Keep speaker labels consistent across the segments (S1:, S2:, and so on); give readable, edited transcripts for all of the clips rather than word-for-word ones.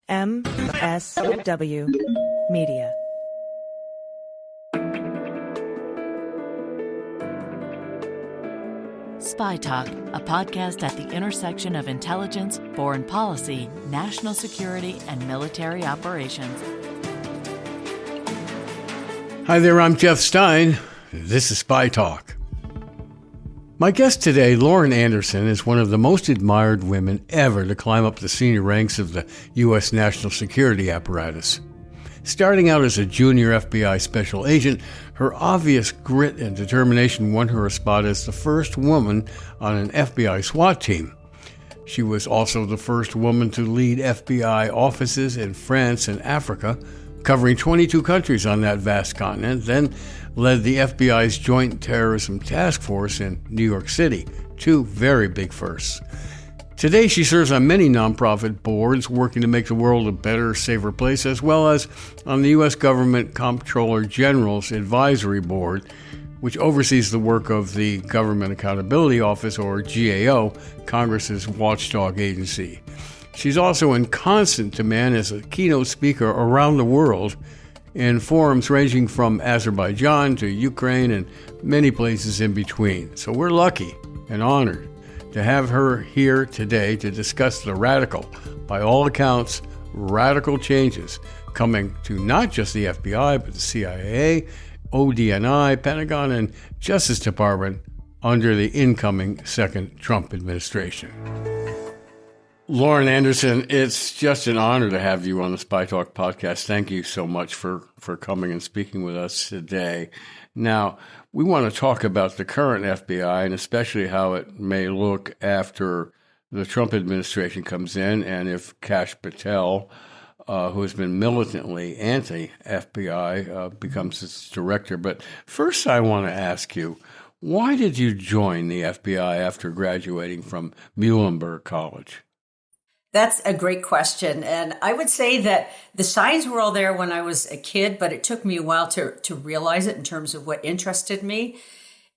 S1: MSW Media.
S2: SpyTalk, a podcast at the intersection of intelligence, foreign policy, national security, and military operations.
S3: Hi there, I'm Jeff Stein. This is SpyTalk. My guest today, Lauren Anderson, is one of the most admired women ever to climb up the senior ranks of the U.S. national security apparatus. Starting out as a junior FBI special agent, her obvious grit and determination won her a spot as the first woman on an FBI SWAT team. She was also the first woman to lead FBI offices in France and Africa, covering 22 countries on that vast continent, then led the FBI's Joint Terrorism Task Force in New York City, two very big firsts. Today, she serves on many nonprofit boards working to make the world a better, safer place, as well as on the U.S. Government Comptroller General's Advisory Board, which oversees the work of the Government Accountability Office, or GAO, Congress's watchdog agency. She's also in constant demand as a keynote speaker around the world in forums ranging from Azerbaijan to Ukraine and many places in between. So we're lucky and honored to have her here today to discuss the radical, by all accounts, radical changes coming to not just the FBI, but the CIA, ODNI, Pentagon, and Justice Department under the incoming second Trump administration. Lauren Anderson, it's just an honor to have you on the SpyTalk podcast. Thank you so much for coming and speaking with us today. Now, we want to talk about the current FBI and especially how it may look after the Trump administration comes in and if Kash Patel, who has been militantly anti-FBI, becomes its director. But first, I want to ask you, why did you join the FBI after graduating from Muhlenberg College?
S4: That's a great question. And I would say that the signs were all there when I was a kid, but it took me a while to realize it in terms of what interested me.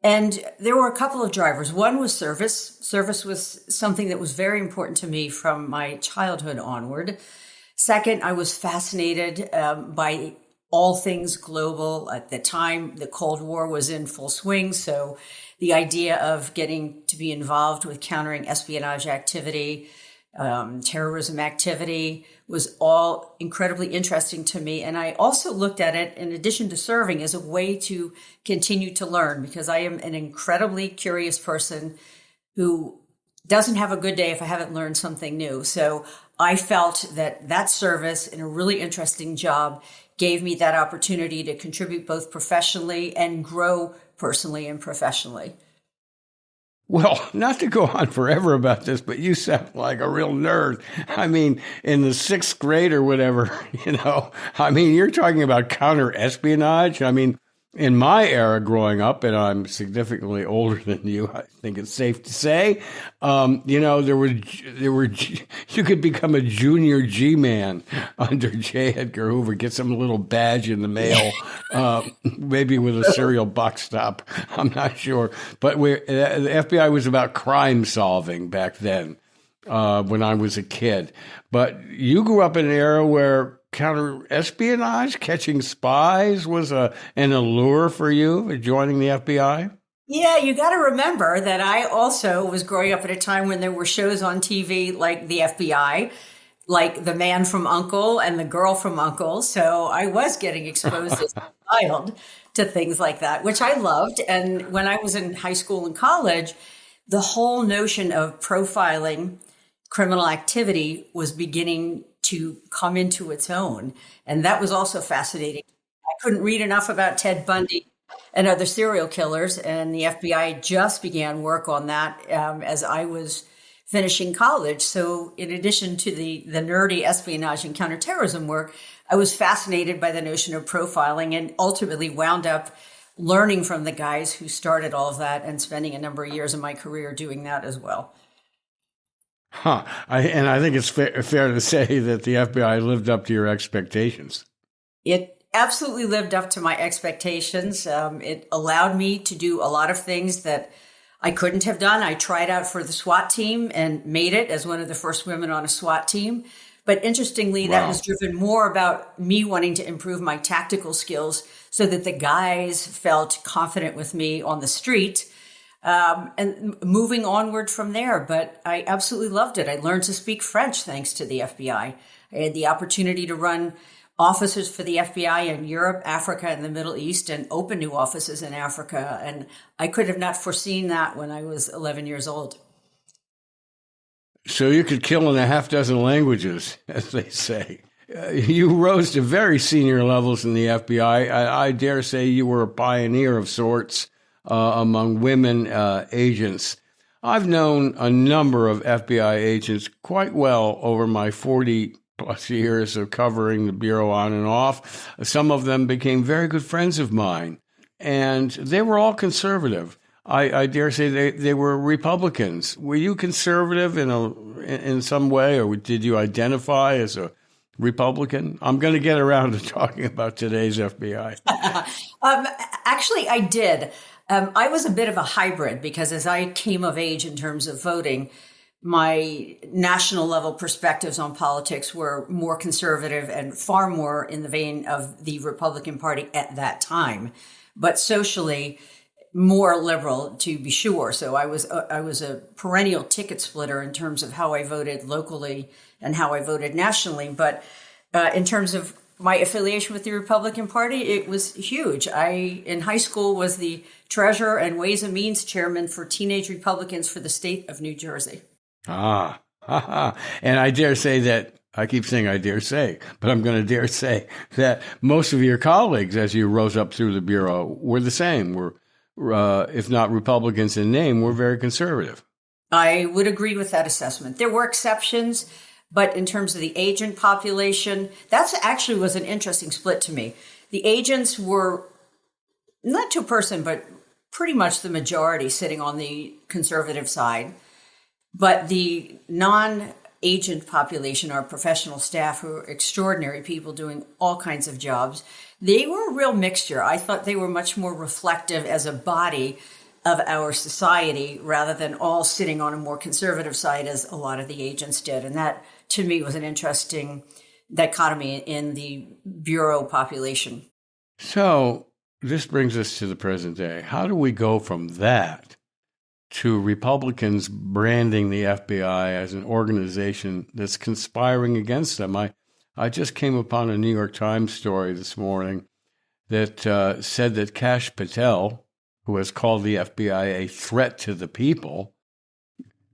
S4: And there were a couple of drivers. One was service. Service was something that was very important to me from my childhood onward. Second, I was fascinated by all things global. At the time, the Cold War was in full swing. So the idea of getting to be involved with countering espionage activity, terrorism activity was all incredibly interesting to me. And I also looked at it, in addition to serving, as a way to continue to learn, because I am an incredibly curious person who doesn't have a good day if I haven't learned something new. So I felt that service in a really interesting job gave me that opportunity to contribute both professionally and grow personally and professionally.
S3: Well, not to go on forever about this, but you sound like a real nerd. I mean, in the sixth grade or whatever, you're talking about counter-espionage. I mean, in my era growing up, and I'm significantly older than you, I think it's safe to say, there were you could become a junior G-man under J. Edgar Hoover, get some little badge in the mail, maybe with a cereal box top. I'm not sure. But the FBI was about crime solving back then when I was a kid. But you grew up in an era where counter-espionage, catching spies, was an allure for you joining the FBI?
S4: Yeah, you got to remember that I also was growing up at a time when there were shows on TV like the FBI, like The Man from U.N.C.L.E. and The Girl from U.N.C.L.E. So I was getting exposed as a child to things like that, which I loved. And when I was in high school and college, the whole notion of profiling criminal activity was beginning to come into its own. And that was also fascinating. I couldn't read enough about Ted Bundy and other serial killers, and the FBI just began work on that as I was finishing college. So in addition to the nerdy espionage and counterterrorism work, I was fascinated by the notion of profiling and ultimately wound up learning from the guys who started all of that and spending a number of years of my career doing that as well.
S3: I think it's fair to say that the FBI lived up to your expectations.
S4: It absolutely lived up to my expectations. It allowed me to do a lot of things that I couldn't have done. I tried out for the SWAT team and made it as one of the first women on a SWAT team. But interestingly,
S3: Wow.
S4: that was driven more about me wanting to improve my tactical skills so that the guys felt confident with me on the street, and moving onward from there. But I absolutely loved it. I learned to speak French thanks to the FBI. I had the opportunity to run offices for the FBI in Europe, Africa, and the Middle East, and open new offices in Africa. And I could have not foreseen that when I was 11 years old.
S3: So you could kill in a half dozen languages, as they say. You rose to very senior levels in the FBI. I dare say you were a pioneer of sorts among women agents. I've known a number of FBI agents quite well over my 40 plus years of covering the Bureau on and off. Some of them became very good friends of mine, and they were all conservative. I dare say they were Republicans. Were you conservative in some way, or did you identify as a Republican? I'm going to get around to talking about today's FBI.
S4: Actually, I did. I was a bit of a hybrid because as I came of age in terms of voting, my national level perspectives on politics were more conservative and far more in the vein of the Republican Party at that time, but socially more liberal, to be sure. So I was a perennial ticket splitter in terms of how I voted locally and how I voted nationally. But in terms of my affiliation with the Republican Party, it was huge. I, in high school, was the treasurer and Ways and Means chairman for Teenage Republicans for the state of New Jersey.
S3: And I dare say that, I keep saying I dare say, but I'm going to dare say that most of your colleagues, as you rose up through the Bureau, were the same, were, if not Republicans in name, were very conservative.
S4: I would agree with that assessment. There were exceptions, but in terms of the agent population, that's actually was an interesting split to me. The agents were not to a person, but pretty much the majority sitting on the conservative side. But the non-agent population, our professional staff, who are extraordinary people doing all kinds of jobs, they were a real mixture. I thought they were much more reflective as a body of our society rather than all sitting on a more conservative side as a lot of the agents did. And that, to me, was an interesting dichotomy in the Bureau population.
S3: So this brings us to the present day. How do we go from that to Republicans branding the FBI as an organization that's conspiring against them? I just came upon a New York Times story this morning that said that Kash Patel, who has called the FBI a threat to the people,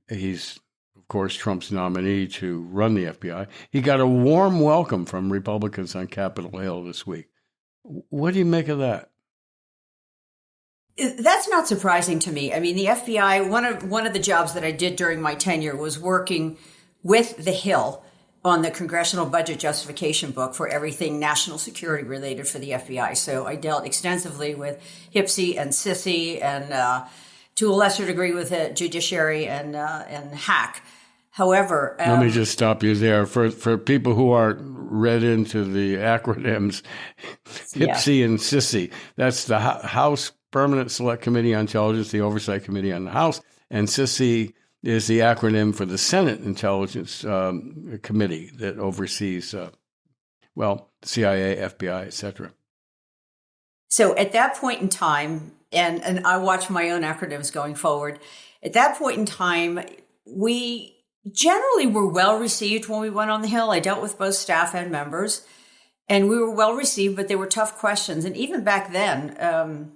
S3: he's, of course, Trump's nominee to run the FBI, he got a warm welcome from Republicans on Capitol Hill this week. What do you make of that?
S4: That's not surprising to me. I mean, the FBI, one of the jobs that I did during my tenure was working with the Hill on the Congressional Budget Justification book for everything national security related for the FBI. So I dealt extensively with HPSI and CISI and to a lesser degree with the judiciary and HAC. However,
S3: let me just stop you there. For people who aren't read into the acronyms, HPSI and CISI, that's the House Permanent Select Committee on Intelligence, the Oversight Committee on the House, and CISI is the acronym for the Senate Intelligence Committee that oversees, CIA, FBI, et cetera.
S4: So at that point in time, and I watch my own acronyms going forward, at that point in time, we generally were well received when we went on the Hill. I dealt with both staff and members, and we were well received, but they were tough questions. And even back then,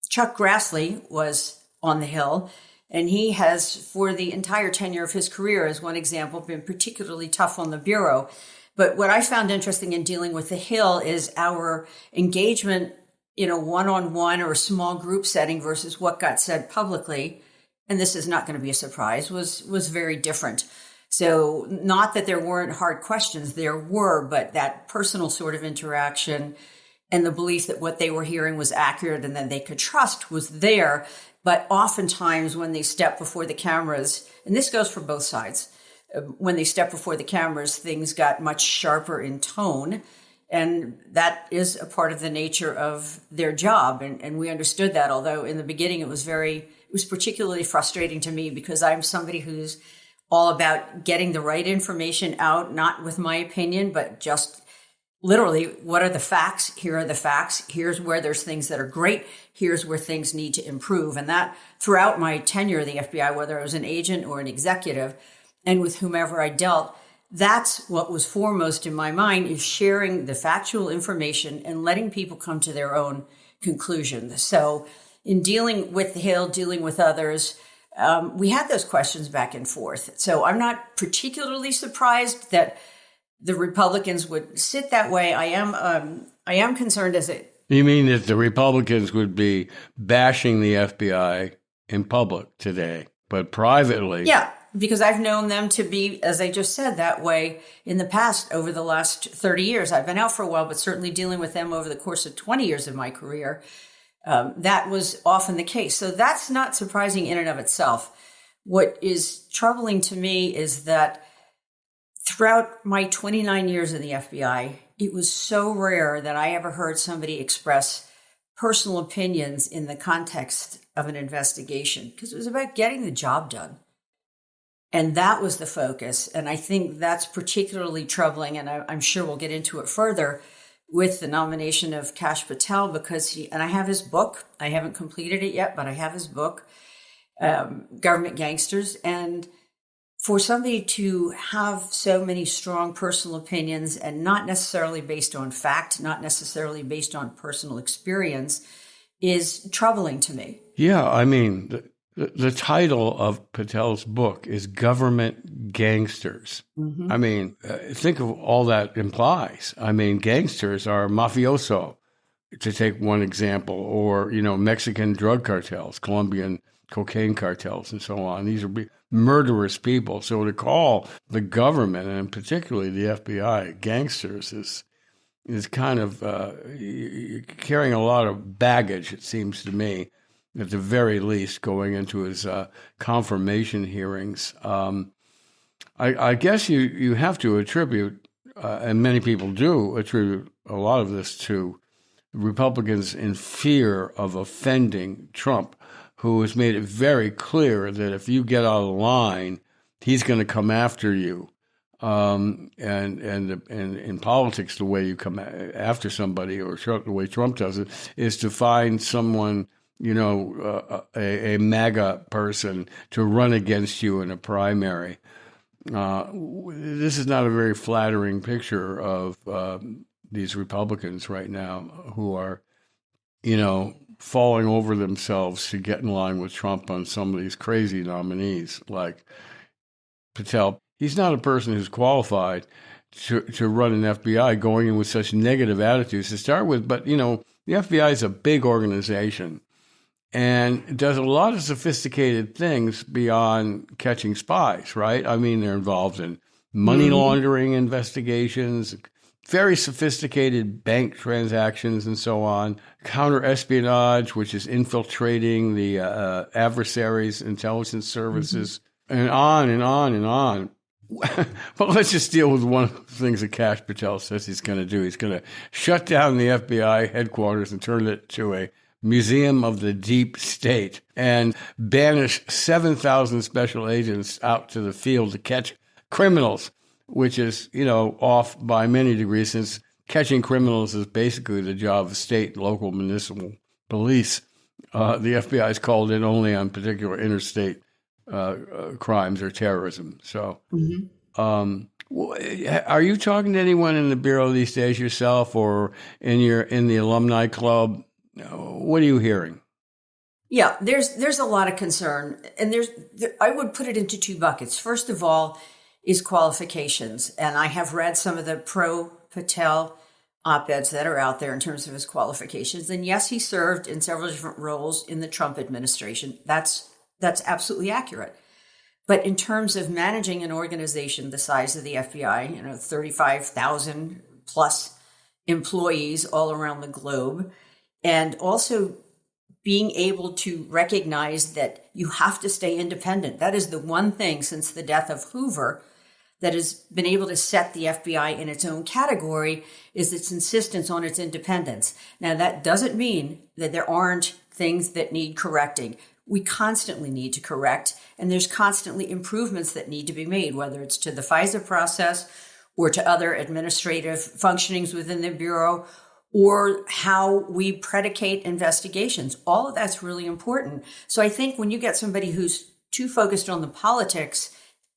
S4: Chuck Grassley was on the Hill, and he has, for the entire tenure of his career, as one example, been particularly tough on the Bureau. But what I found interesting in dealing with the Hill is our engagement in a one-on-one or a small group setting versus what got said publicly, and this is not going to be a surprise, was very different. So not that there weren't hard questions, there were, but that personal sort of interaction and the belief that what they were hearing was accurate and that they could trust was there. But oftentimes when they step before the cameras, and this goes for both sides, when they step before the cameras, things got much sharper in tone. And that is a part of the nature of their job. And we understood that, although in the beginning it was particularly frustrating to me because I'm somebody who's all about getting the right information out, not with my opinion, but just literally, what are the facts? Here are the facts. Here's where there's things that are great. Here's where things need to improve. And that throughout my tenure at the FBI, whether I was an agent or an executive, and with whomever I dealt, that's what was foremost in my mind, is sharing the factual information and letting people come to their own conclusions. So in dealing with the Hill, dealing with others, we had those questions back and forth. So I'm not particularly surprised that the Republicans would sit that way. I am concerned as it.
S3: You mean that the Republicans would be bashing the FBI in public today, but privately?
S4: Yeah, because I've known them to be, as I just said, that way in the past over the last 30 years. I've been out for a while, but certainly dealing with them over the course of 20 years of my career. That was often the case. So that's not surprising in and of itself. What is troubling to me is that throughout my 29 years in the FBI, it was so rare that I ever heard somebody express personal opinions in the context of an investigation, because it was about getting the job done. And that was the focus. And I think that's particularly troubling. And I'm sure we'll get into it further with the nomination of Kash Patel, because and I have his book. I haven't completed it yet, but I have his book, Government Gangsters. And for somebody to have so many strong personal opinions and not necessarily based on fact, not necessarily based on personal experience, is troubling to me.
S3: Yeah, I mean, the title of Patel's book is Government Gangsters. Mm-hmm. I mean, think of all that implies. I mean, gangsters are mafioso, to take one example, or, Mexican drug cartels, Colombian cocaine cartels, and so on. These are murderous people. So to call the government, and particularly the FBI, gangsters is kind of carrying a lot of baggage, it seems to me, at the very least, going into his confirmation hearings. I guess you have to attribute, and many people do attribute a lot of this to Republicans in fear of offending Trump, who has made it very clear that if you get out of line, he's going to come after you. And in politics, the way you come after somebody, or the way Trump does it, is to find someone, a MAGA person to run against you in a primary. This is not a very flattering picture of these Republicans right now, who are, falling over themselves to get in line with Trump on some of these crazy nominees like Patel. He's not a person who's qualified to run an FBI, going in with such negative attitudes to start with. But, the FBI is a big organization and does a lot of sophisticated things beyond catching spies, right? I mean, they're involved in money laundering investigations, very sophisticated bank transactions, and so on, counter-espionage, which is infiltrating the adversaries' intelligence services, and on and on and on. But let's just deal with one of the things that Kash Patel says he's going to do. He's going to shut down the FBI headquarters and turn it to a museum of the deep state and banish 7,000 special agents out to the field to catch criminals, which is, off by many degrees, since catching criminals is basically the job of state, local, municipal police. The FBI is called in only on particular interstate crimes or terrorism. So, are you talking to anyone in the Bureau these days yourself, or in the alumni club? What are you hearing?
S4: Yeah, there's a lot of concern, and I would put it into two buckets. First of all, is qualifications, and I have read some of the pro-Patel op-eds that are out there in terms of his qualifications. And yes, he served in several different roles in the Trump administration. That's absolutely accurate. But in terms of managing an organization the size of the FBI, 35,000 plus employees all around the globe, and also being able to recognize that you have to stay independent. That is the one thing since the death of Hoover that has been able to set the FBI in its own category, is its insistence on its independence. Now, that doesn't mean that there aren't things that need correcting. we constantly need to correct, and there's constantly improvements that need to be made, whether it's to the FISA process or to other administrative functionings within the Bureau, or how we predicate investigations. All of that's really important. So I think when you get somebody who's too focused on the politics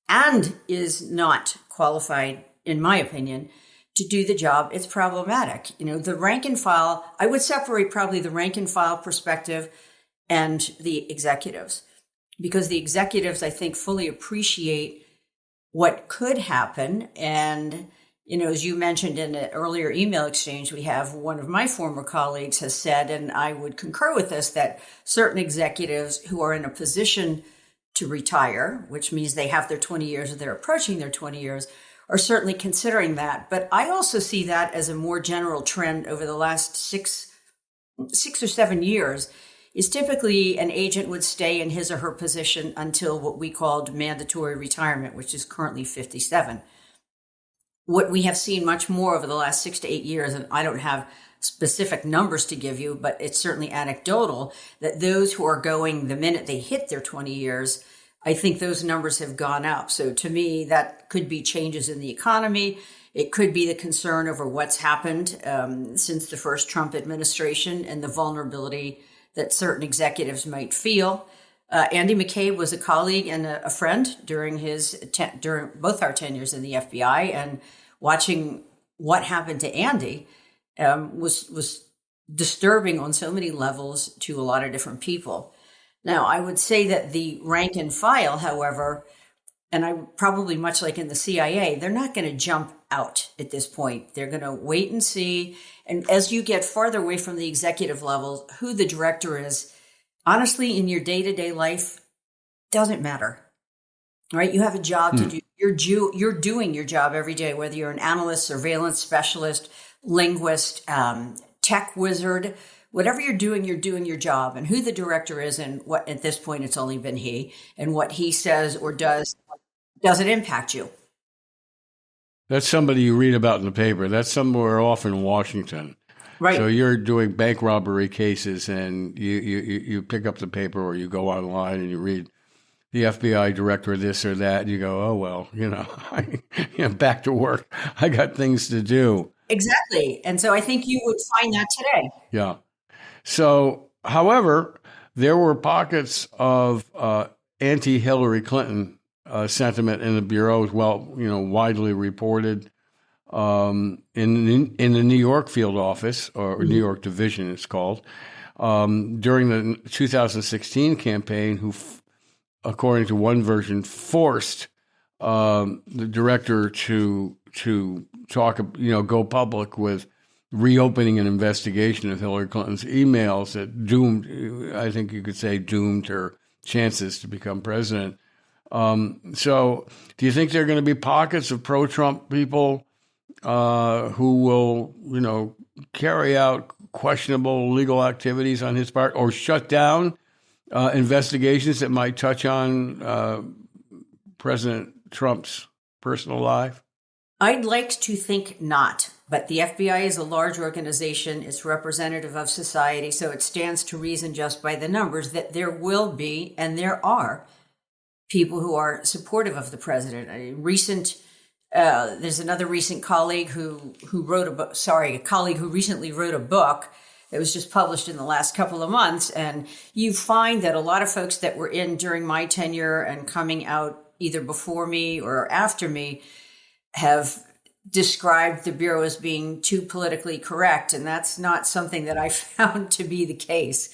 S4: and is not qualified, in my opinion, to do the job, it's problematic. The rank and file, I would separate probably the rank and file perspective and the executives, because the executives, I think, fully appreciate what could happen. And, as you mentioned in an earlier email exchange we have, one of my former colleagues has said, and I would concur with this, that certain executives who are in a position to retire, which means they have their 20 years or they're approaching their 20 years, are certainly considering that. But I also see that as a more general trend over the last six or 7 years, is typically an agent would stay in his or her position until what we called mandatory retirement, which is currently 57. What we have seen much more over the last 6 to 8 years, and I don't have specific numbers to give you, but it's certainly anecdotal, that those who are going the minute they hit their 20 years, I think those numbers have gone up. So to me, that could be changes in the economy. It could be the concern over what's happened since the first Trump administration and the vulnerability that certain executives might feel. Andy McCabe was a colleague and a friend during during both our tenures in the FBI, and watching what happened to Andy was disturbing on so many levels to a lot of different people. Now, I would say that the rank and file, however, and I probably much like in the CIA, they're not going to jump out at this point. They're going to wait and see. And as you get farther away from the executive level, who the director is, honestly, in your day-to-day life, doesn't matter. All right? You have a job to do. You're doing your job every day, whether you're an analyst, surveillance specialist, linguist, tech wizard, whatever you're doing your job. And who the director is, and what, at this point, it's only been he, and what he says or does doesn't impact you.
S3: That's somebody you read about in the paper. That's somewhere off in Washington.
S4: Right.
S3: So you're doing bank robbery cases, and you pick up the paper, or you go online and you read the FBI director this or that, and you go, oh, well, back to work. I got things to do.
S4: Exactly. And so I think you would find that today.
S3: Yeah. So, however, there were pockets of anti-Hillary Clinton sentiment in the Bureau as well, widely reported. In the New York field office, or New York division it's called, during the 2016 campaign, who, according to one version, forced the director to talk, go public with reopening an investigation of Hillary Clinton's emails that doomed her chances to become president. So do you think there are going to be pockets of pro-Trump people who will, carry out questionable legal activities on his part, or shut down investigations that might touch on President Trump's personal life?
S4: I'd like to think not, but the FBI is a large organization. It's representative of society, so it stands to reason just by the numbers that there will be, and there are, people who are supportive of the president. There's another recent colleague who wrote a book. A colleague who recently wrote a book that was just published in the last couple of months. And you find that a lot of folks that were in during my tenure and coming out either before me or after me have described the Bureau as being too politically correct. And that's not something that I found to be the case.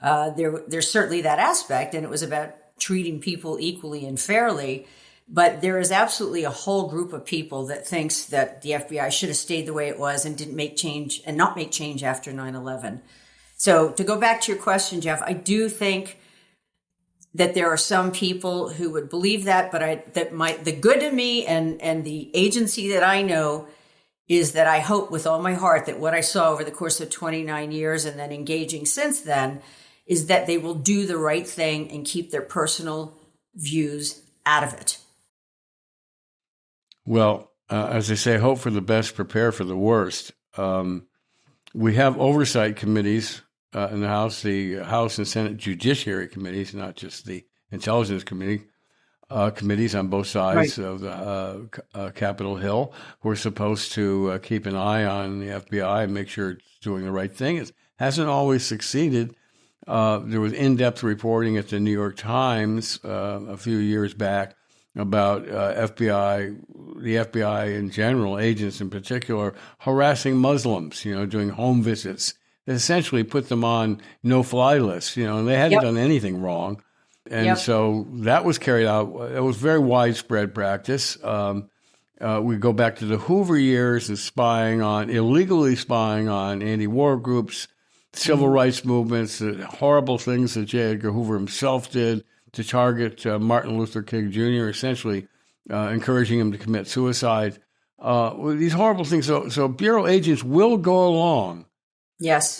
S4: There's certainly that aspect, and it was about treating people equally and fairly. But there is absolutely a whole group of people that thinks that the FBI should have stayed the way it was and didn't make change and not make change after 9/11. So to go back to your question, Jeff, I do think that there are some people who would believe that, but the good in me and the agency that I know is that I hope with all my heart that what I saw over the course of 29 years and then engaging since then is that they will do the right thing and keep their personal views out of it.
S3: Well, as they say, hope for the best, prepare for the worst. We have oversight committees in the House and Senate Judiciary Committees, not just the Intelligence Committee, committees on both sides of the Capitol Hill, who are supposed to keep an eye on the FBI and make sure it's doing the right thing. It hasn't always succeeded. There was in-depth reporting at the New York Times a few years back about the FBI in general, agents in particular, harassing Muslims, doing home visits. They essentially put them on no-fly lists, and they hadn't done anything wrong. And so that was carried out. It was very widespread practice. We go back to the Hoover years of illegally spying on anti-war groups, civil rights movements, the horrible things that J. Edgar Hoover himself did to target Martin Luther King Jr., essentially encouraging him to commit suicide. These horrible things. So Bureau agents will go along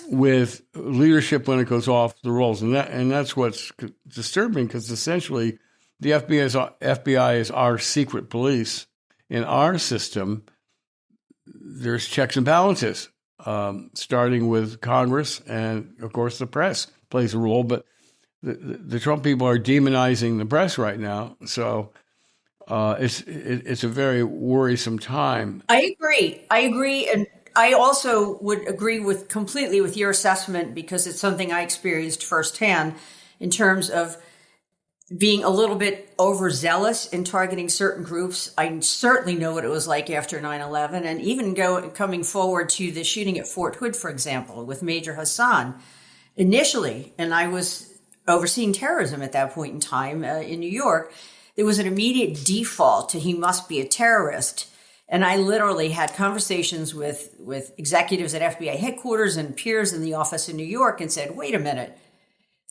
S3: with leadership when it goes off the rolls. And that's what's disturbing, because essentially the FBI is our secret police. In our system, there's checks and balances, starting with Congress, and of course the press plays a role. But the Trump people are demonizing the press right now, so it's a very worrisome time.
S4: I agree, and I also would agree completely with your assessment, because it's something I experienced firsthand in terms of being a little bit overzealous in targeting certain groups. I certainly know what it was like after 9/11, and even coming forward to the shooting at Fort Hood, for example, with Major Hassan initially, and I was overseeing terrorism at that point in time in New York. There was an immediate default to he must be a terrorist. And I literally had conversations with executives at FBI headquarters and peers in the office in New York and said, wait a minute,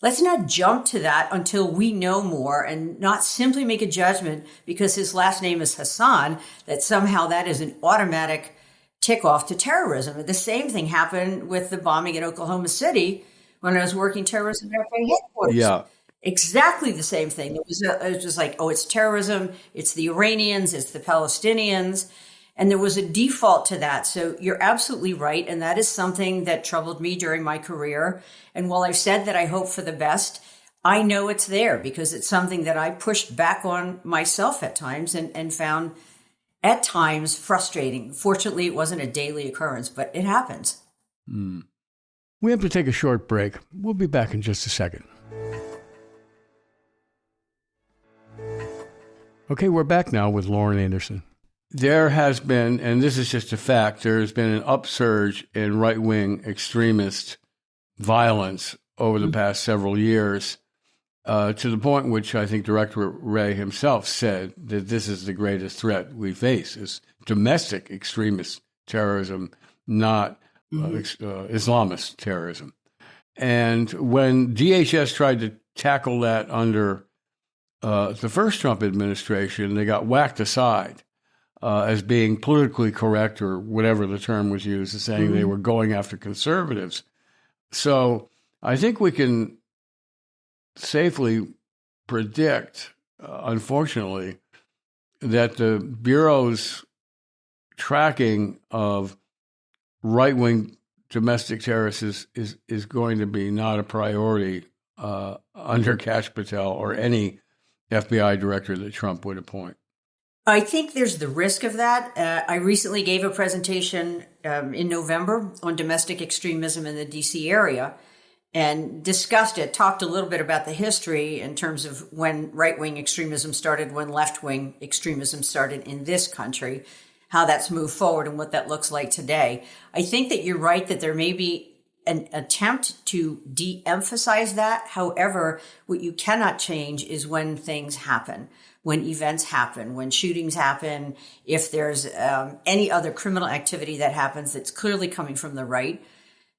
S4: let's not jump to that until we know more, and not simply make a judgment because his last name is Hassan, that somehow that is an automatic tick off to terrorism. The same thing happened with the bombing in Oklahoma City when I was working terrorism at FBI headquarters.
S3: Yeah.
S4: Exactly the same thing. It was just like, oh, it's terrorism. It's the Iranians. It's the Palestinians. And there was a default to that. So you're absolutely right. And that is something that troubled me during my career. And while I've said that I hope for the best, I know it's there because it's something that I pushed back on myself at times and found at times frustrating. Fortunately, it wasn't a daily occurrence, but it happens.
S3: We have to take a short break. We'll be back in just a second. Okay, we're back now with Lauren Anderson. There has been, and this is just a fact, there has been an upsurge in right-wing extremist violence over the past several years, to the point in which I think Director Wray himself said that this is the greatest threat we face, is domestic extremist terrorism, not Islamist terrorism. And when DHS tried to tackle that under the first Trump administration, they got whacked aside as being politically correct, or whatever the term was used, as saying they were going after conservatives. So I think we can safely predict, unfortunately, that the Bureau's tracking of right-wing domestic terrorists is going to be not a priority under Kash Patel or any FBI director that Trump would appoint.
S4: I think there's the risk of that. I recently gave a presentation in November on domestic extremism in the D.C. area and discussed it, talked a little bit about the history in terms of when right-wing extremism started, when left-wing extremism started in this country, how that's moved forward and what that looks like today. I think that you're right that there may be an attempt to de-emphasize that. However, what you cannot change is when things happen, when events happen, when shootings happen, if there's any other criminal activity that happens that's clearly coming from the right.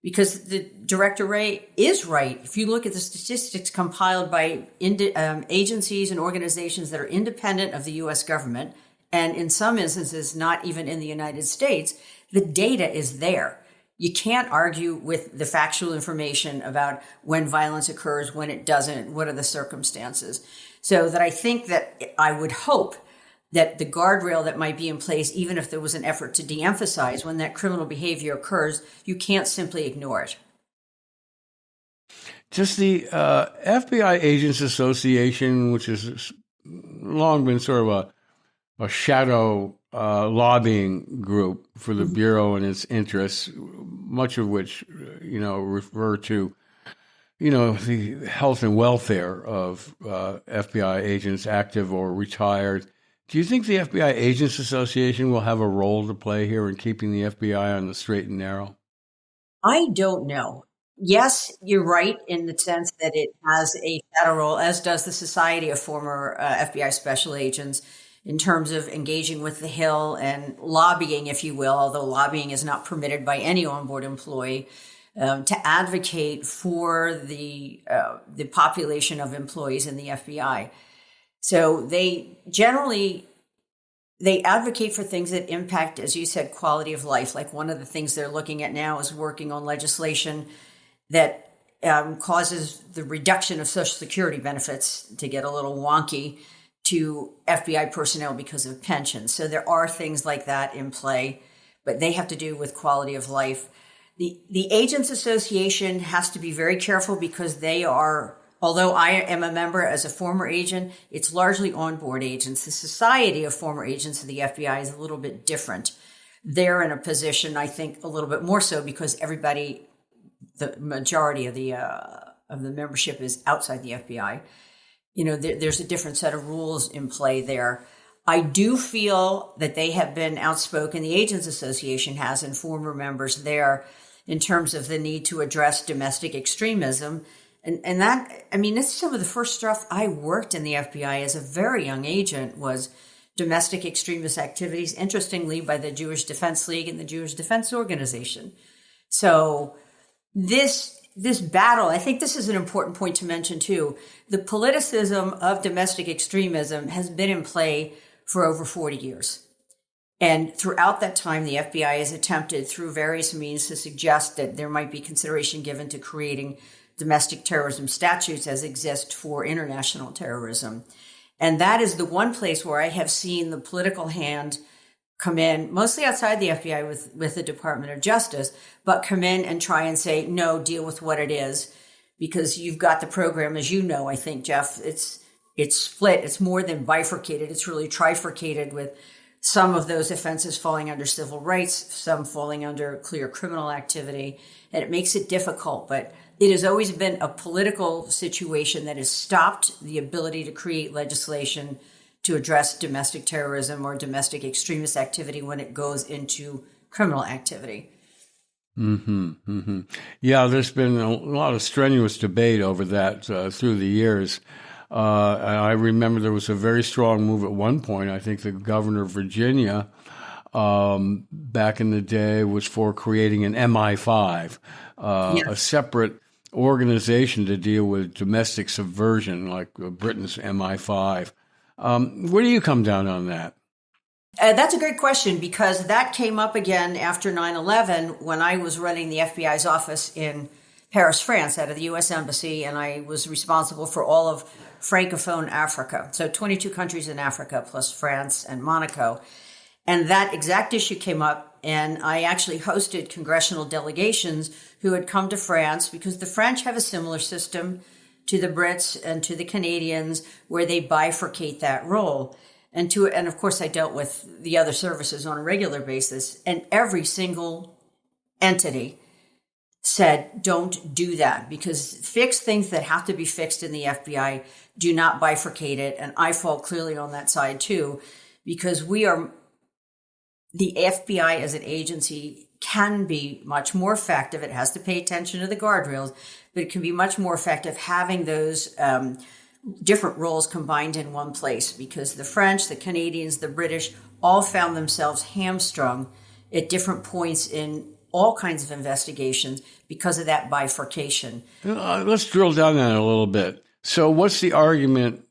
S4: Because the Director Wray is right. If you look at the statistics compiled by agencies and organizations that are independent of the U.S. government, and in some instances, not even in the United States, the data is there. You can't argue with the factual information about when violence occurs, when it doesn't, what are the circumstances. So that I think that I would hope that the guardrail that might be in place, even if there was an effort to de-emphasize when that criminal behavior occurs, you can't simply ignore it.
S3: Does the FBI Agents Association, which has long been sort of a shadow lobbying group for the Bureau and its interests, much of which, refer to, the health and welfare of FBI agents, active or retired. Do you think the FBI Agents Association will have a role to play here in keeping the FBI on the straight and narrow?
S4: I don't know. Yes, you're right in the sense that it has a shadow role, as does the Society of Former FBI Special Agents, in terms of engaging with the Hill and lobbying, if you will, although lobbying is not permitted by any onboard employee, to advocate for the population of employees in the FBI. So they advocate for things that impact, as you said, quality of life. Like one of the things they're looking at now is working on legislation that causes the reduction of Social Security benefits to get a little wonky to FBI personnel because of pensions. So there are things like that in play, but they have to do with quality of life. The Agents Association has to be very careful because they are, although I am a member as a former agent, it's largely onboard agents. The Society of Former Agents of the FBI is a little bit different. They're in a position, I think, a little bit more so because everybody, the majority of the membership is outside the FBI. There's a different set of rules in play there. I do feel that they have been outspoken. The Agents Association has, and former members there, in terms of the need to address domestic extremism. And that, this is some of the first stuff I worked in the FBI as a very young agent was domestic extremist activities, interestingly, by the Jewish Defense League and the Jewish Defense Organization. So this battle, I think this is an important point to mention too. The politicism of domestic extremism has been in play for over 40 years. And throughout that time, the FBI has attempted through various means to suggest that there might be consideration given to creating domestic terrorism statutes as exist for international terrorism. And that is the one place where I have seen the political hand come in, mostly outside the FBI with the Department of Justice, but come in and try and say, no, deal with what it is, because you've got the program, as you know, I think, Jeff, it's split. It's more than bifurcated. It's really trifurcated, with some of those offenses falling under civil rights, some falling under clear criminal activity, and it makes it difficult. But it has always been a political situation that has stopped the ability to create legislation to address domestic terrorism or domestic extremist activity when it goes into criminal activity.
S3: Mm-hmm, mm-hmm. Yeah, there's been a lot of strenuous debate over that through the years. I remember there was a very strong move at one point. I think the governor of Virginia back in the day was for creating an MI5, a separate organization to deal with domestic subversion, like Britain's MI5. Where do you come down on that?
S4: That's a great question, because that came up again after 9/11 when I was running the FBI's office in Paris, France, out of the U.S. Embassy, and I was responsible for all of Francophone Africa. So 22 countries in Africa, plus France and Monaco. And that exact issue came up, and I actually hosted congressional delegations who had come to France, because the French have a similar system to the Brits and to the Canadians, where they bifurcate that role. And of course, I dealt with the other services on a regular basis, and every single entity said, don't do that, because fix things that have to be fixed in the FBI. Do not bifurcate it. And I fall clearly on that side too, because the FBI as an agency can be much more effective. It has to pay attention to the guardrails, but it can be much more effective having those different roles combined in one place, because the French, the Canadians, the British all found themselves hamstrung at different points in all kinds of investigations because of that bifurcation.
S3: Let's drill down on it a little bit. So what's the argument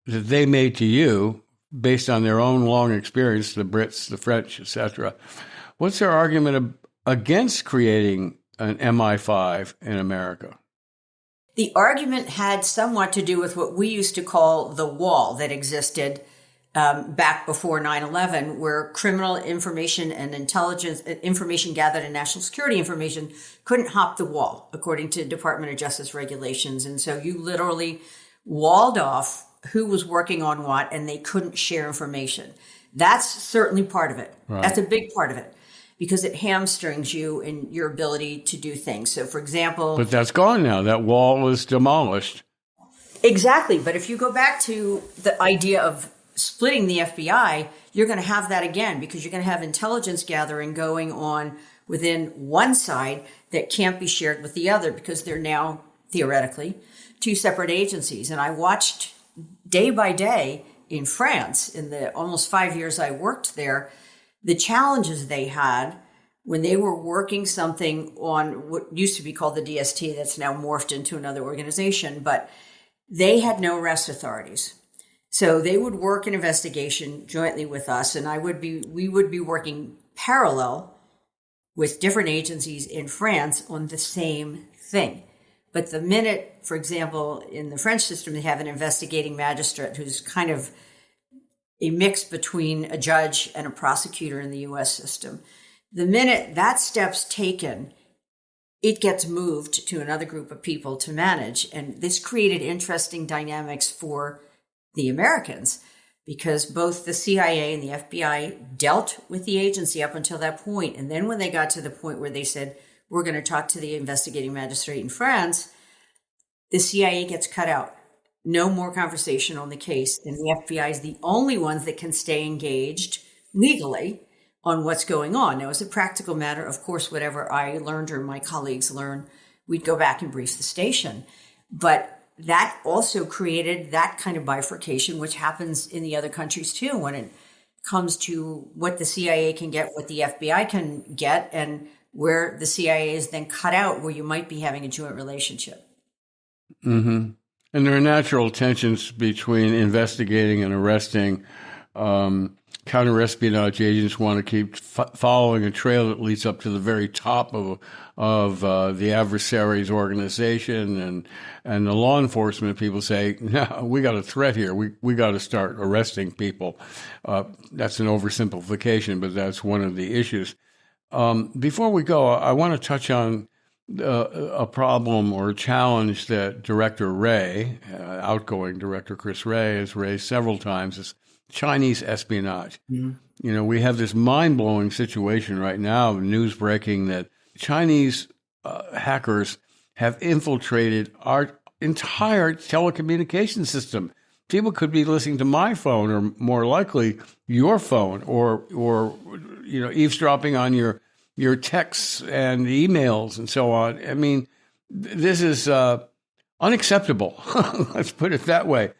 S3: that they made to you based on their own long experience, the Brits, the French, etc.? What's their argument against creating an MI5 in America?
S4: The argument had somewhat to do with what we used to call the wall that existed back before 9/11, where criminal information and intelligence information gathered in national security information couldn't hop the wall, according to Department of Justice regulations. And so you literally walled off who was working on what, and they couldn't share information. That's certainly part of it. Right. That's a big part of it, because it hamstrings you in your ability to do things. So, for example...
S3: But that's gone now. That wall was demolished.
S4: Exactly. But if you go back to the idea of splitting the FBI, you're going to have that again, because you're going to have intelligence gathering going on within one side that can't be shared with the other, because they're now, theoretically, two separate agencies. And I watched day by day in France, in the almost 5 years I worked there, the challenges they had when they were working something on what used to be called the DST, that's now morphed into another organization, but they had no arrest authorities. So they would work an investigation jointly with us, and we would be working parallel with different agencies in France on the same thing. But the minute, for example, in the French system, they have an investigating magistrate who's kind of a mix between a judge and a prosecutor in the U.S. system. The minute that step's taken, it gets moved to another group of people to manage. And this created interesting dynamics for the Americans, because both the CIA and the FBI dealt with the agency up until that point. And then when they got to the point where they said, we're going to talk to the investigating magistrate in France, the CIA gets cut out. No more conversation on the case. And the FBI is the only ones that can stay engaged legally on what's going on. Now, as a practical matter, of course, whatever I learned or my colleagues learned, we'd go back and brief the station. But that also created that kind of bifurcation, which happens in the other countries too, when it comes to what the CIA can get, what the FBI can get, and where the CIA is then cut out, where you might be having a joint relationship.
S3: Mm-hmm. And there are natural tensions between investigating and arresting. Counterespionage agents want to keep following a trail that leads up to the very top of the adversary's organization, and the law enforcement people say, no, we got a threat here. We got to start arresting people. That's an oversimplification, but that's one of the issues. Before we go, I want to touch on a problem or a challenge that Director Wray, outgoing Director Chris Wray, has raised several times, is Chinese espionage. Mm-hmm. You know, we have this mind-blowing situation right now, news breaking that Chinese hackers have infiltrated our entire telecommunication system. People could be listening to my phone, or more likely your phone, or you know, eavesdropping on your texts and emails and so on. I mean, this is unacceptable. Let's put it that way.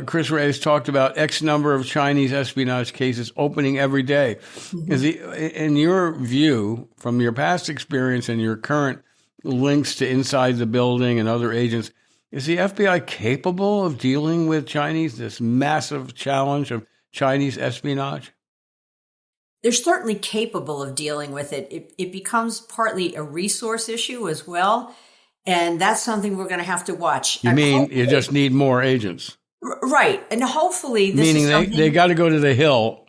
S3: Chris Wray has talked about X number of Chinese espionage cases opening every day. Mm-hmm. In your view, from your past experience and your current links to inside the building and other agents, is the FBI capable of dealing with this massive challenge of Chinese espionage?
S4: They're certainly capable of dealing with it. It becomes partly a resource issue as well. And that's something we're going to have to watch.
S3: You mean you just need more agents?
S4: Right. And hopefully this
S3: meaning
S4: is something...
S3: they got to go to the Hill.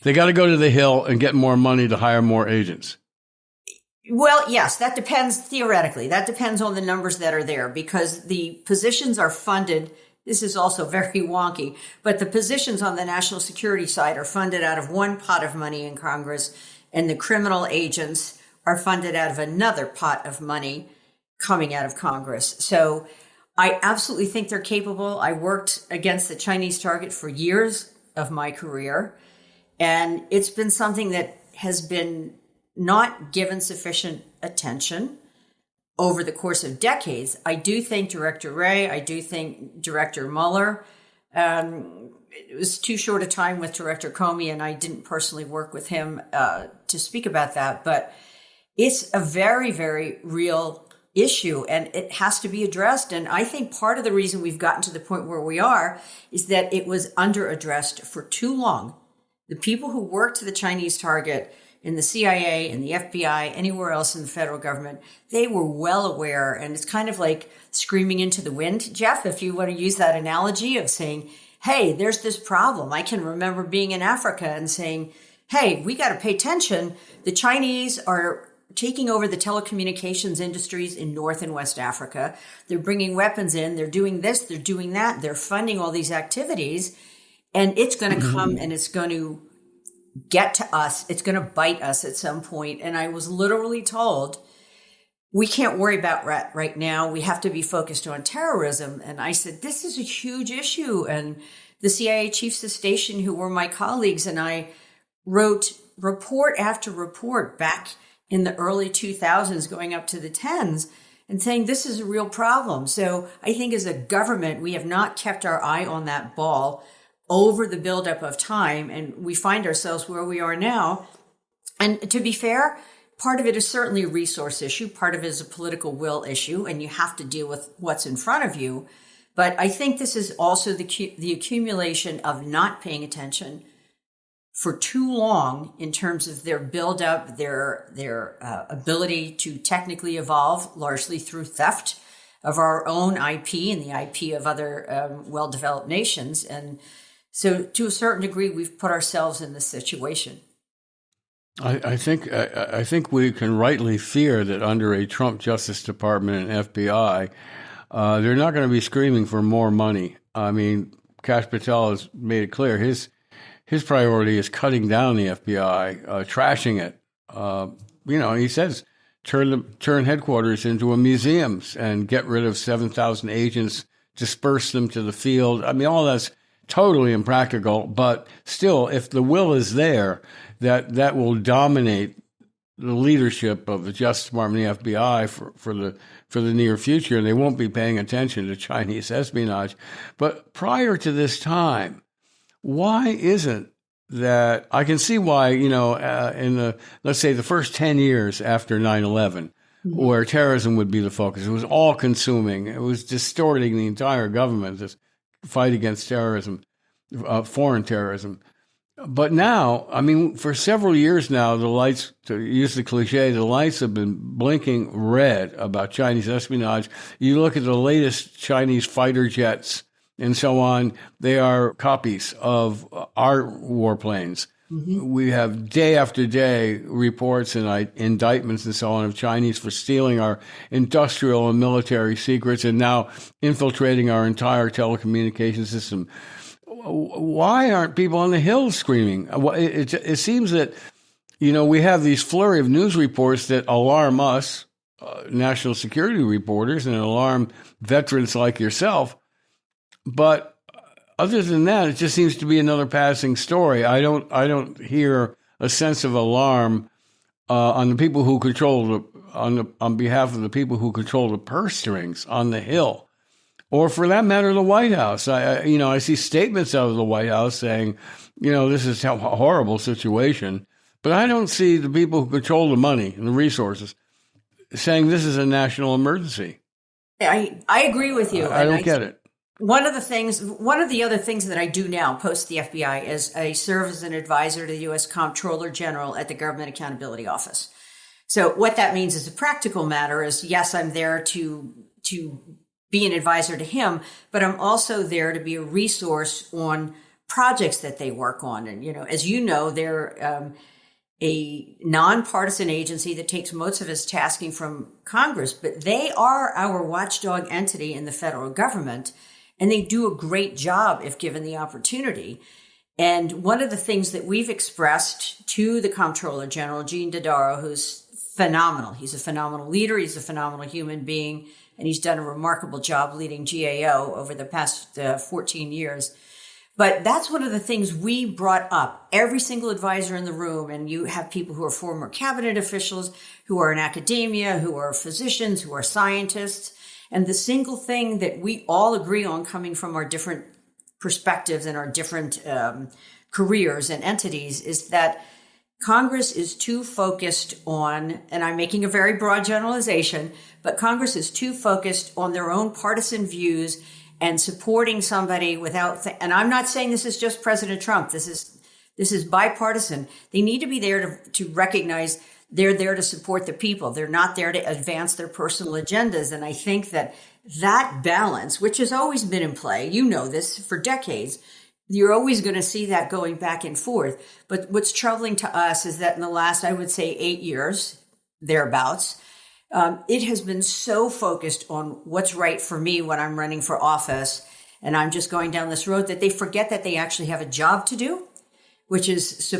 S3: They got to go to the Hill and get more money to hire more agents.
S4: Well, yes, that depends theoretically. That depends on the numbers that are there, because the positions are funded. This is also very wonky, but the positions on the national security side are funded out of one pot of money in Congress, and the criminal agents are funded out of another pot of money coming out of Congress. So I absolutely think they're capable. I worked against the Chinese target for years of my career, and it's been something that has been not given sufficient attention over the course of decades. I do think Director Wray, I do think Director Mueller, it was too short a time with Director Comey, and I didn't personally work with him to speak about that, but it's a very, very real issue, and it has to be addressed. And I think part of the reason we've gotten to the point where we are is that it was under-addressed for too long. The people who worked the Chinese target in the CIA and the FBI, anywhere else in the federal government, they were well aware. And it's kind of like screaming into the wind, Jeff, if you want to use that analogy of saying, hey, there's this problem. I can remember being in Africa and saying, hey, we got to pay attention. The Chinese are taking over the telecommunications industries in North and West Africa. They're bringing weapons in. They're doing this. They're doing that. They're funding all these activities. And it's going to come and it's going to get to us. It's going to bite us at some point. And I was literally told, we can't worry about right now. We have to be focused on terrorism. And I said, this is a huge issue. And the CIA chiefs of station, who were my colleagues, and I wrote report after report back in the early 2000s, going up to the 10s, and saying this is a real problem. So I think as a government, we have not kept our eye on that ball over the buildup of time, and we find ourselves where we are now. And to be fair, part of it is certainly a resource issue. Part of it is a political will issue, and you have to deal with what's in front of you. But I think this is also the accumulation of not paying attention for too long in terms of their buildup, their ability to technically evolve, largely through theft of our own IP and the IP of other well-developed nations. And so to a certain degree, we've put ourselves in this situation.
S3: I think we can rightly fear that under a Trump Justice Department and FBI, they're not going to be screaming for more money. I mean, Kash Patel has made it clear his priority is cutting down the FBI, trashing it. He says turn headquarters into a museums and get rid of 7,000 agents, disperse them to the field. I mean, all that's totally impractical, but still, if the will is there, that will dominate the leadership of the Justice Department and the FBI for the near future, and they won't be paying attention to Chinese espionage. But prior to this time, why isn't that? I can see why, in let's say the first 10 years after 9/11, where terrorism would be the focus. It was all consuming. It was distorting the entire government, this fight against terrorism, foreign terrorism. But now, I mean, for several years now, the lights, to use the cliche, the lights have been blinking red about Chinese espionage. You look at the latest Chinese fighter jets and so on, they are copies of our warplanes. We have day after day reports and indictments and so on of Chinese for stealing our industrial and military secrets and now infiltrating our entire telecommunication system. Why aren't people on the Hill screaming? It seems that, we have these flurry of news reports that alarm us, national security reporters, and alarm veterans like yourself. But other than that, it just seems to be another passing story. I don't hear a sense of alarm on the people who control on behalf of the people who control the purse strings on the Hill, or for that matter, the White House. I see statements out of the White House saying, this is a horrible situation, but I don't see the people who control the money and the resources saying this is a national emergency.
S4: I agree with you.
S3: I don't get it.
S4: One of the other things that I do now post the FBI is I serve as an advisor to the U.S. Comptroller General at the Government Accountability Office. So what that means as a practical matter is, yes, I'm there to be an advisor to him, but I'm also there to be a resource on projects that they work on. And, as you know, they're a nonpartisan agency that takes most of its tasking from Congress, but they are our watchdog entity in the federal government. And they do a great job if given the opportunity. And one of the things that we've expressed to the Comptroller General, Gene Dodaro, who's phenomenal. He's a phenomenal leader. He's a phenomenal human being. And he's done a remarkable job leading GAO over the past 14 years. But that's one of the things we brought up. Every single advisor in the room, and you have people who are former cabinet officials, who are in academia, who are physicians, who are scientists. And the single thing that we all agree on, coming from our different perspectives and our different careers and entities, is that Congress is too focused on, and I'm making a very broad generalization, but Congress is too focused on their own partisan views and supporting somebody without, and I'm not saying this is just President Trump. This is bipartisan. They need to be there to recognize They're there to support the people. They're not there to advance their personal agendas. And I think that balance, which has always been in play, you know this for decades, you're always going to see that going back and forth. But what's troubling to us is that in the last, I would say 8 years, thereabouts, it has been so focused on what's right for me when I'm running for office and I'm just going down this road that they forget that they actually have a job to do, which is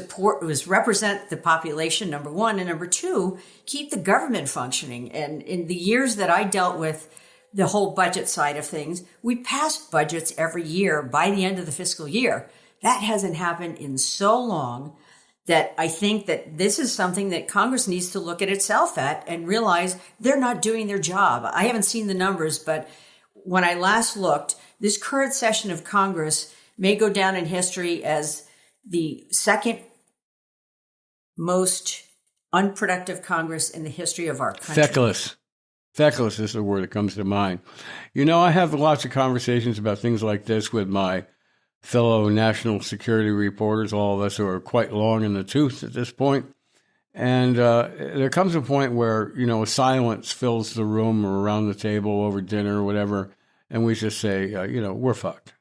S4: represent the population, number one, and number two, keep the government functioning. And in the years that I dealt with the whole budget side of things, we passed budgets every year by the end of the fiscal year. That hasn't happened in so long that I think that this is something that Congress needs to look at itself at and realize they're not doing their job. I haven't seen the numbers, but when I last looked, this current session of Congress may go down in history as the second most unproductive Congress in the history of our country.
S3: Feckless. Feckless is the word that comes to mind. You know, I have lots of conversations about things like this with my fellow national security reporters, all of us who are quite long in the tooth at this point. And there comes a point where, you know, silence fills the room or around the table over dinner or whatever, and we just say, you know, we're fucked.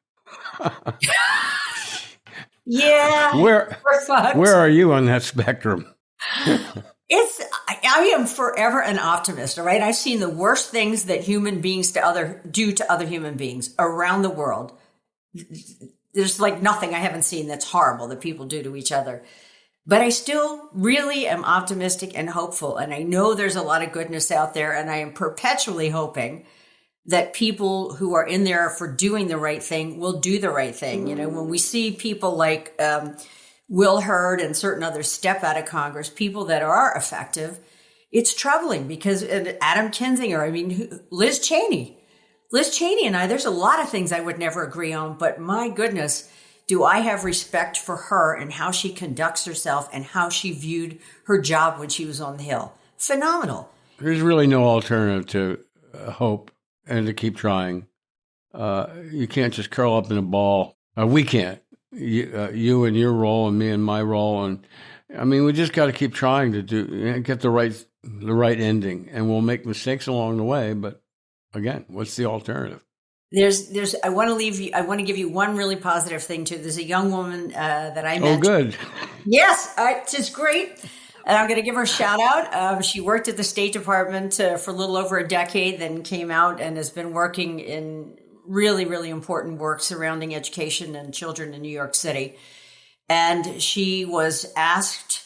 S4: Yeah,
S3: we're fucked. Where are you on that spectrum?
S4: I am forever an optimist, all right? I've seen the worst things that human beings do to other human beings around the world. There's like nothing I haven't seen that's horrible that people do to each other. But I still really am optimistic and hopeful. And I know there's a lot of goodness out there. And I am perpetually hoping that people who are in there for doing the right thing will do the right thing. You know, when we see people like Will Hurd and certain others step out of Congress, people that are effective, it's troubling because Adam Kinzinger, I mean, Liz Cheney and I, there's a lot of things I would never agree on, but my goodness, do I have respect for her and how she conducts herself and how she viewed her job when she was on the Hill. Phenomenal.
S3: There's really no alternative to hope and to keep trying. You can't just curl up in a ball. We can't. You and your role and me and my role. And I mean, we just got to keep trying to get the right ending, and we'll make mistakes along the way. But again, what's the alternative?
S4: I want to give you one really positive thing too. There's a young woman that I met.
S3: Oh, good.
S4: Yes, just great. And I'm going to give her a shout out. She worked at the State Department for a little over a decade, then came out and has been working in really, really important work surrounding education and children in New York City. And she was asked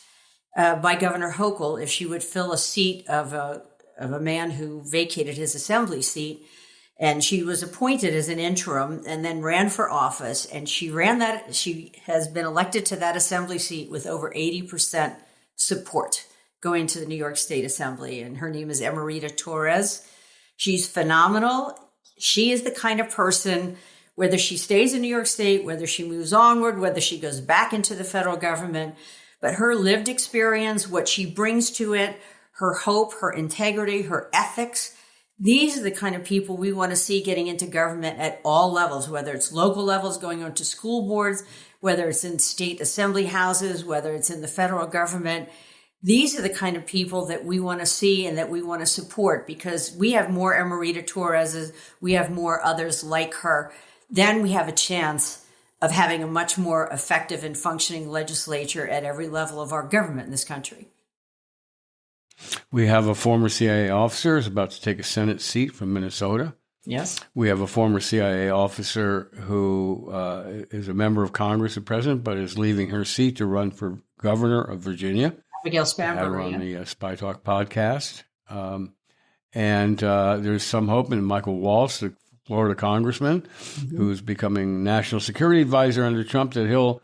S4: by Governor Hochul if she would fill a seat of a man who vacated his assembly seat. And she was appointed as an interim and then ran for office. And she has been elected to that assembly seat with over 80% support going to the New York State Assembly. And her name is Emerita Torres. She's phenomenal. She is the kind of person, whether she stays in New York State, whether she moves onward, whether she goes back into the federal government, but her lived experience, what she brings to it, her hope, her integrity, her ethics, these are the kind of people we want to see getting into government at all levels, whether it's local levels, going on to school boards, whether it's in state assembly houses, whether it's in the federal government. These are the kind of people that we want to see and that we want to support, because we have more Emerita Torreses, we have more others like her. Then we have a chance of having a much more effective and functioning legislature at every level of our government in this country.
S3: We have a former CIA officer who's about to take a Senate seat from Minnesota.
S4: Yes. We
S3: have a former CIA officer who is a member of Congress at present, but is leaving her seat to run for governor of Virginia.
S4: Abigail Spanberger.
S3: Had her on the SpyTalk podcast. And there's some hope in Michael Waltz, the Florida congressman, who's becoming national security advisor under Trump, that he'll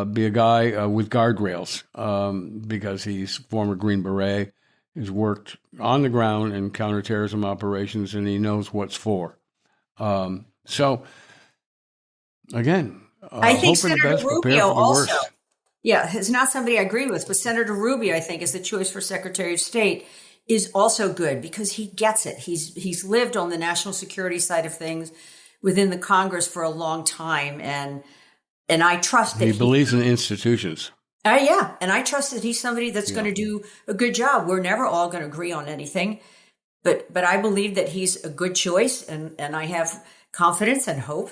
S3: be a guy with guardrails because he's former Green Beret, has worked on the ground in counterterrorism operations, and he knows what's for. So, again,
S4: I think
S3: hope for the
S4: Senator
S3: best, prepare
S4: Rubio
S3: for the
S4: also.
S3: worst.
S4: Yeah, it's not somebody I agree with, but Senator Rubio, I think, is the choice for Secretary of State, is also good because he gets it. He's lived on the national security side of things within the Congress for a long time, and I trust that
S3: he believes in institutions.
S4: Yeah. And I trust that he's somebody that's going to do a good job. We're never all going to agree on anything, but I believe that he's a good choice. And I have confidence and hope,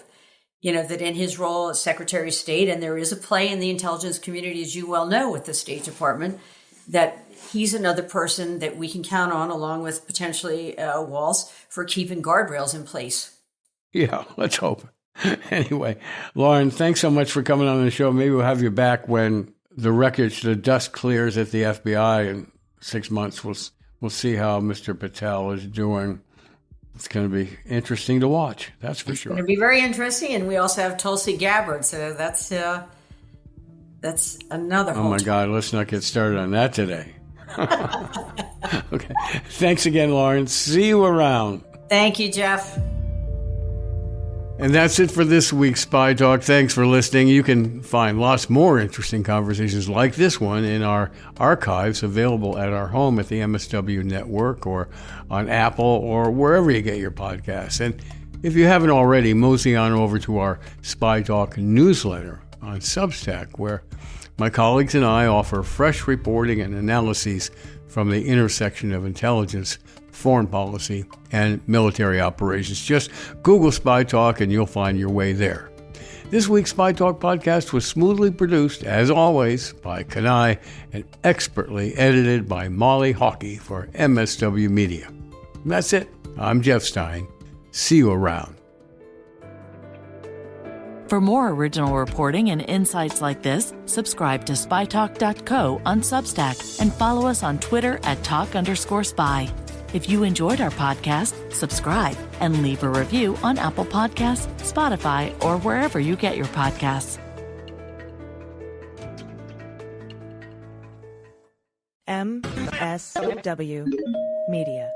S4: that in his role as Secretary of State, and there is a play in the intelligence community, as you well know, with the State Department, that he's another person that we can count on, along with potentially Walz, for keeping guardrails in place.
S3: Yeah, let's hope. Anyway, Lauren, thanks so much for coming on the show. Maybe we'll have you back when the dust clears at the FBI in 6 months. We'll see how Mr. Patel is doing. It's going to be interesting to watch. That's for sure.
S4: It's going to be very interesting. And we also have Tulsi Gabbard. So that's another.
S3: Oh my God. Let's not get started on that today. Okay. Thanks again, Lauren. See you around.
S4: Thank you, Jeff.
S3: And that's it for this week's Spy Talk. Thanks for listening. You can find lots more interesting conversations like this one in our archives, available at our home at the MSW Network or on Apple or wherever you get your podcasts. And if you haven't already, mosey on over to our Spy Talk newsletter on Substack, where my colleagues and I offer fresh reporting and analyses from the intersection of intelligence, foreign policy, and military operations. Just Google Spy Talk and you'll find your way there. This week's Spy Talk podcast was smoothly produced, as always, by Kanai and expertly edited by Molly Hockey for MSW Media. And that's it. I'm Jeff Stein. See you around.
S2: For more original reporting and insights like this, subscribe to SpyTalk.co on Substack and follow us on Twitter at @talk_spy. If you enjoyed our podcast, subscribe and leave a review on Apple Podcasts, Spotify, or wherever you get your podcasts.
S1: MSW Media.